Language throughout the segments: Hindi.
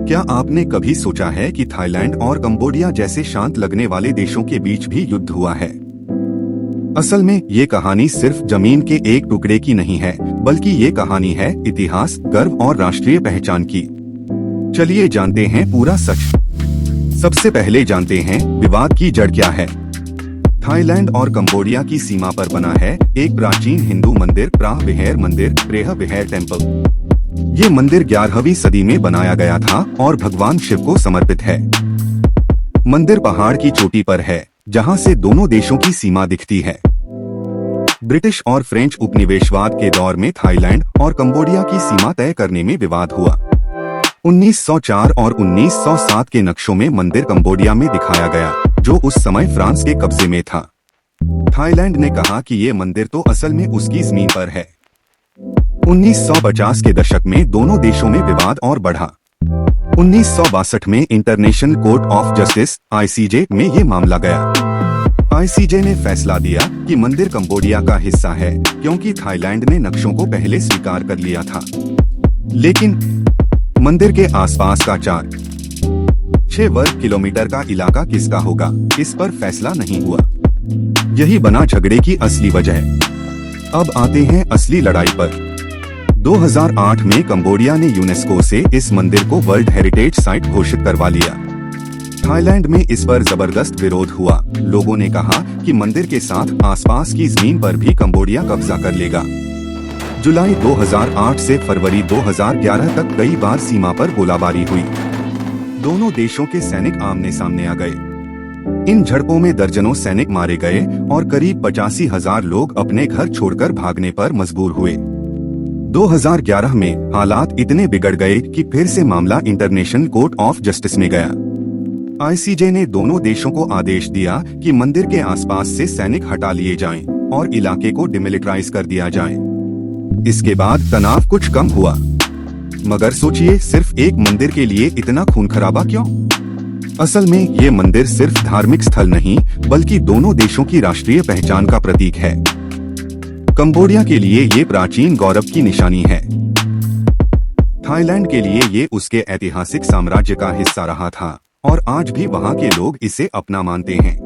क्या आपने कभी सोचा है कि थाईलैंड और कंबोडिया जैसे शांत लगने वाले देशों के बीच भी युद्ध हुआ है? असल में ये कहानी सिर्फ जमीन के एक टुकड़े की नहीं है, बल्कि ये कहानी है इतिहास, गर्व और राष्ट्रीय पहचान की। चलिए जानते हैं पूरा सच। सबसे पहले जानते हैं विवाद की जड़ क्या है। थाईलैंड और कंबोडिया की सीमा पर बना है एक प्राचीन हिंदू मंदिर, प्राह विहार मंदिर, प्रेह विहार टेम्पल। ये मंदिर 11वीं सदी में बनाया गया था और भगवान शिव को समर्पित है। मंदिर पहाड़ की चोटी पर है, जहां से दोनों देशों की सीमा दिखती है। ब्रिटिश और फ्रेंच उपनिवेशवाद के दौर में थाईलैंड और कंबोडिया की सीमा तय करने में विवाद हुआ। 1904 और 1907 के नक्शों में मंदिर कंबोडिया में दिखाया गया, जो उस समय फ्रांस के कब्जे में था। थाईलैंड ने कहा कि ये मंदिर तो असल में उसकी जमीन पर है। 1950 के दशक में दोनों देशों में विवाद और बढ़ा। 1962 में international court of justice (ICJ) में ये मामला गया। ICJ ने फैसला दिया कि मंदिर कंबोडिया का हिस्सा है, क्योंकि थाईलैंड ने नक्शों को पहले स्वीकार कर लिया था। लेकिन मंदिर के आसपास का 4-6 वर्ग किलोमीटर का इलाका किसका होगा, इस पर फैसला नहीं हुआ। यही बना झगड़े की असली वजह। अब आते हैं असली लड़ाई पर। 2008 में कंबोडिया ने यूनेस्को से इस मंदिर को वर्ल्ड हेरिटेज साइट घोषित करवा लिया। थाईलैंड में इस पर जबरदस्त विरोध हुआ। लोगों ने कहा कि मंदिर के साथ आसपास की जमीन पर भी कंबोडिया कब्जा कर लेगा। जुलाई 2008 से फरवरी 2011 तक कई बार सीमा पर गोलाबारी हुई। दोनों देशों के सैनिक आमने सामने आ गए। इन झड़पों में दर्जनों सैनिक मारे गए और करीब 85,000 लोग अपने घर छोड़कर भागने पर मजबूर हुए। 2011 में हालात इतने बिगड़ गए कि फिर से मामला इंटरनेशनल कोर्ट ऑफ जस्टिस में गया। ICJ ने दोनों देशों को आदेश दिया कि मंदिर के आसपास से सैनिक हटा लिए जाएं और इलाके को डिमिलिटराइज कर दिया जाए। इसके बाद तनाव कुछ कम हुआ। मगर सोचिए, सिर्फ एक मंदिर के लिए इतना खून खराबा क्यों? असल में ये मंदिर सिर्फ धार्मिक स्थल नहीं, बल्कि दोनों देशों की राष्ट्रीय पहचान का प्रतीक है। कंबोडिया के लिए ये प्राचीन गौरव की निशानी है। थाईलैंड के लिए ये उसके ऐतिहासिक साम्राज्य का हिस्सा रहा था और आज भी वहाँ के लोग इसे अपना मानते हैं।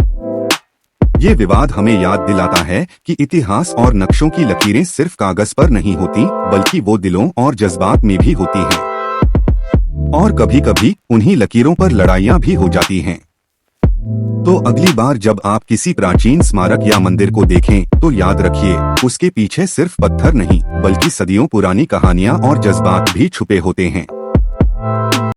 ये विवाद हमें याद दिलाता है कि इतिहास और नक्शों की लकीरें सिर्फ कागज पर नहीं होती, बल्कि वो दिलों और जज्बात में भी होती हैं। और कभी-कभी उन्हीं लकीरों पर लड़ाइयाँ भी हो जाती हैं। तो अगली बार जब आप किसी प्राचीन स्मारक या मंदिर को देखें, तो याद रखिए, उसके पीछे सिर्फ पत्थर नहीं, बल्कि सदियों पुरानी कहानियां और जज्बात भी छुपे होते हैं।